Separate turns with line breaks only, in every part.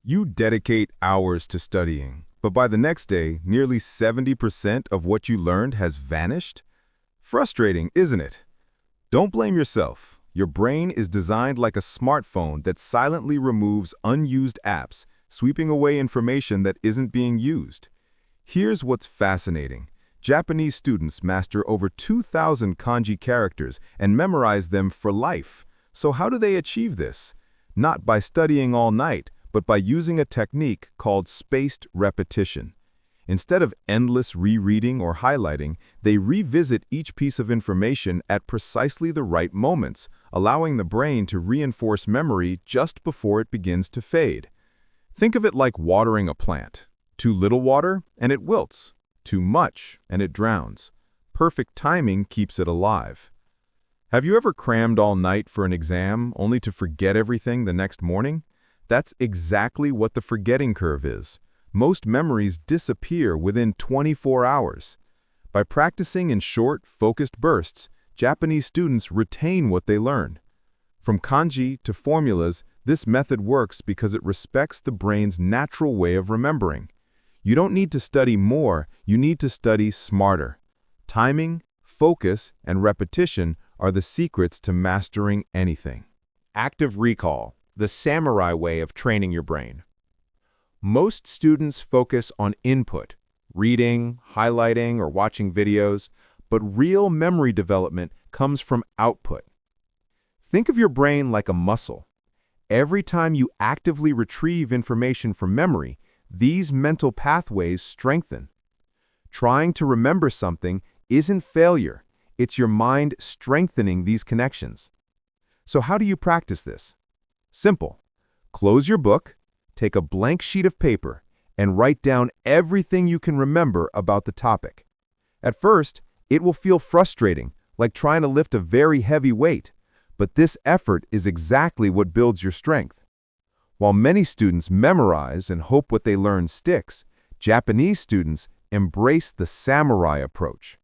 You dedicate hours to studying, but by the next day, nearly 70% of what you learned has vanished? Frustrating, isn't it? Don't blame yourself. Your brain is designed like a smartphone that silently removes unused apps, sweeping away information that isn't being used. Here's what's fascinating. Japanese students master over 2,000 kanji characters and memorize them for life. So how do they achieve this? Not by studying all night, but by using a technique called spaced repetition. Instead of endless rereading or highlighting, they revisit each piece of information at precisely the right moments, allowing the brain to reinforce memory just before it begins to fade. Think of it like watering a plant. Too little water, and it wilts. Too much, and it drowns. Perfect timing keeps it alive. Have you ever crammed all night for an exam only to forget everything the next morning? That's exactly what the forgetting curve is. Most memories disappear within 24 hours. By practicing in short, focused bursts, Japanese students retain what they learn. From kanji to formulas, this method works because it respects the brain's natural way of remembering. You don't need to study more, you need to study smarter. Timing, focus, and repetition are the secrets to mastering anything.
Active recall, the samurai way of training your brain. Most students focus on input, reading, highlighting, or watching videos, but real memory development comes from output. Think of your brain like a muscle. Every time you actively retrieve information from memory, these mental pathways strengthen. Trying to remember something isn't failure, it's your mind strengthening these connections. So how do you practice this? Simple. Close your book, take a blank sheet of paper, and write down everything you can remember about the topic. At first, it will feel frustrating, like trying to lift a very heavy weight, but this effort is exactly what builds your strength. While many students memorize and hope what they learn sticks, Japanese students embrace the samurai approach.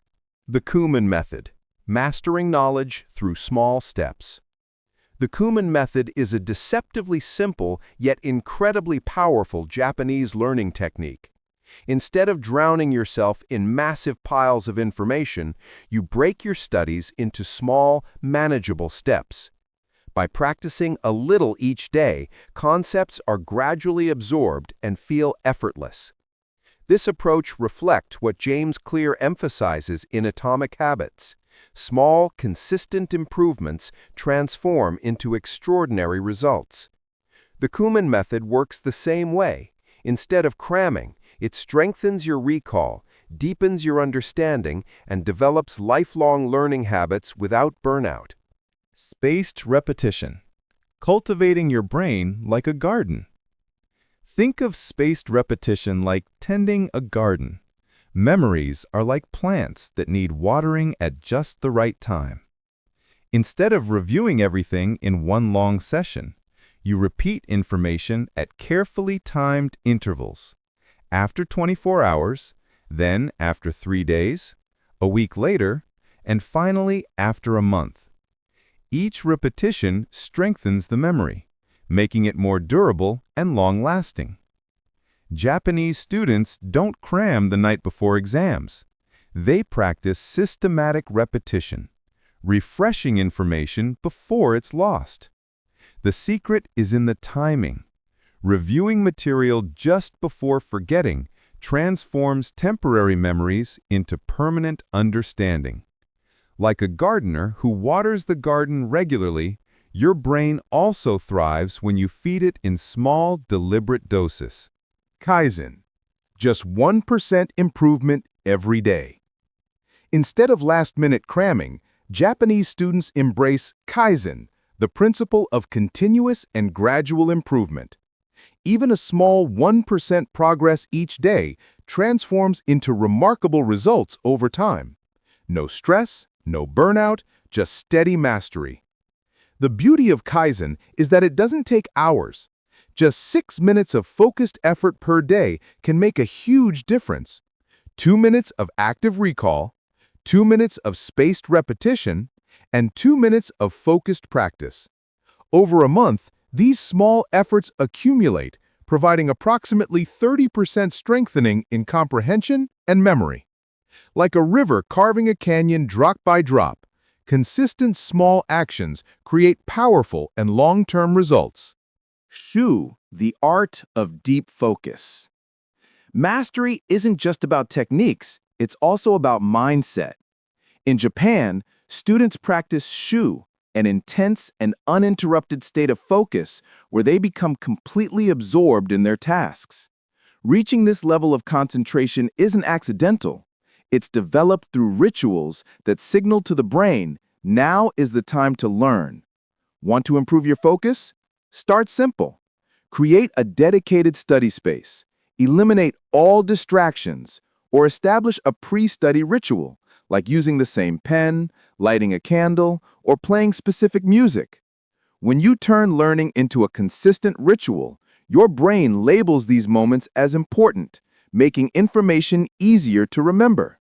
The Kumon Method, mastering knowledge through small steps. The Kumon Method is a deceptively simple yet incredibly powerful Japanese learning technique. Instead of drowning yourself in massive piles of information, you break your studies into small, manageable steps. By practicing a little each day, concepts are gradually absorbed and feel effortless. This approach reflects what James Clear emphasizes in Atomic Habits. Small, consistent improvements transform into extraordinary results. The Kumon Method works the same way. Instead of cramming, it strengthens your recall, deepens your understanding, and develops lifelong learning habits without burnout.
Spaced repetition. Cultivating your brain like a garden. Think of spaced repetition like tending a garden. Memories are like plants that need watering at just the right time. Instead of reviewing everything in one long session, you repeat information at carefully timed intervals. After 24 hours, then after 3 days, a week later, and finally after a month. Each repetition strengthens the memory, making it more durable and long-lasting. Japanese students don't cram the night before exams. They practice systematic repetition, refreshing information before it's lost. The secret is in the timing. Reviewing material just before forgetting transforms temporary memories into permanent understanding. Like a gardener who waters the garden regularly, your brain also thrives when you feed it in small, deliberate doses. Kaizen. Just 1% improvement every day. Instead of last-minute cramming, Japanese students embrace Kaizen, the principle of continuous and gradual improvement. Even a small 1% progress each day transforms into remarkable results over time. No stress, no burnout, just steady mastery. The beauty of Kaizen is that it doesn't take hours. Just 6 minutes of focused effort per day can make a huge difference. 2 minutes of active recall, 2 minutes of spaced repetition, and 2 minutes of focused practice. Over a month, these small efforts accumulate,
providing approximately 30% strengthening in comprehension and memory. Like a river carving a canyon drop by drop, consistent small actions create powerful and long-term results.
Shu, the art of deep focus. Mastery isn't just about techniques, it's also about mindset. In Japan, students practice shu, an intense and uninterrupted state of focus where they become completely absorbed in their tasks. Reaching this level of concentration isn't accidental. It's developed through rituals that signal to the brain, now is the time to learn. Want to improve your focus? Start simple. Create a dedicated study space. Eliminate all distractions, or establish a pre-study ritual, like using the same pen, lighting a candle, or playing specific music. When you turn learning into a consistent ritual, your brain labels these moments as important, making information easier to remember.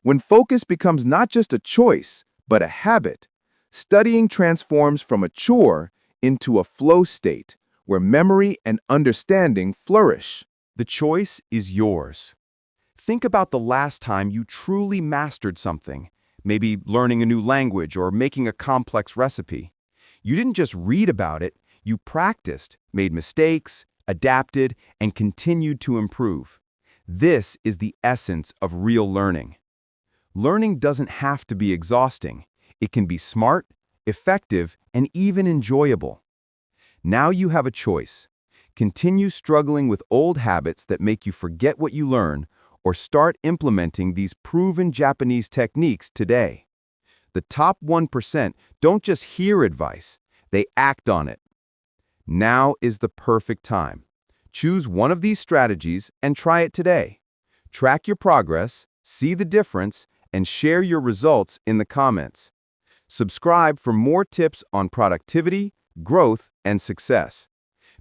When focus becomes not just a choice, but a habit, studying transforms from a chore into a flow state, where memory and understanding flourish.
The choice is yours. Think about the last time you truly mastered something, maybe learning a new language or making a complex recipe. You didn't just read about it, you practiced, made mistakes, adapted, and continued to improve. This is the essence of real learning. Learning doesn't have to be exhausting. It can be smart, effective, and even enjoyable. Now you have a choice. Continue struggling with old habits that make you forget what you learn, or start implementing these proven Japanese techniques today. The top 1% don't just hear advice, they act on it. Now is the perfect time. Choose one of these strategies and try it today. Track your progress, see the difference, and share your results in the comments. Subscribe for more tips on productivity, growth, and success.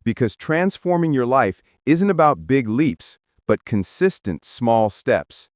Because transforming your life isn't about big leaps, but consistent small steps.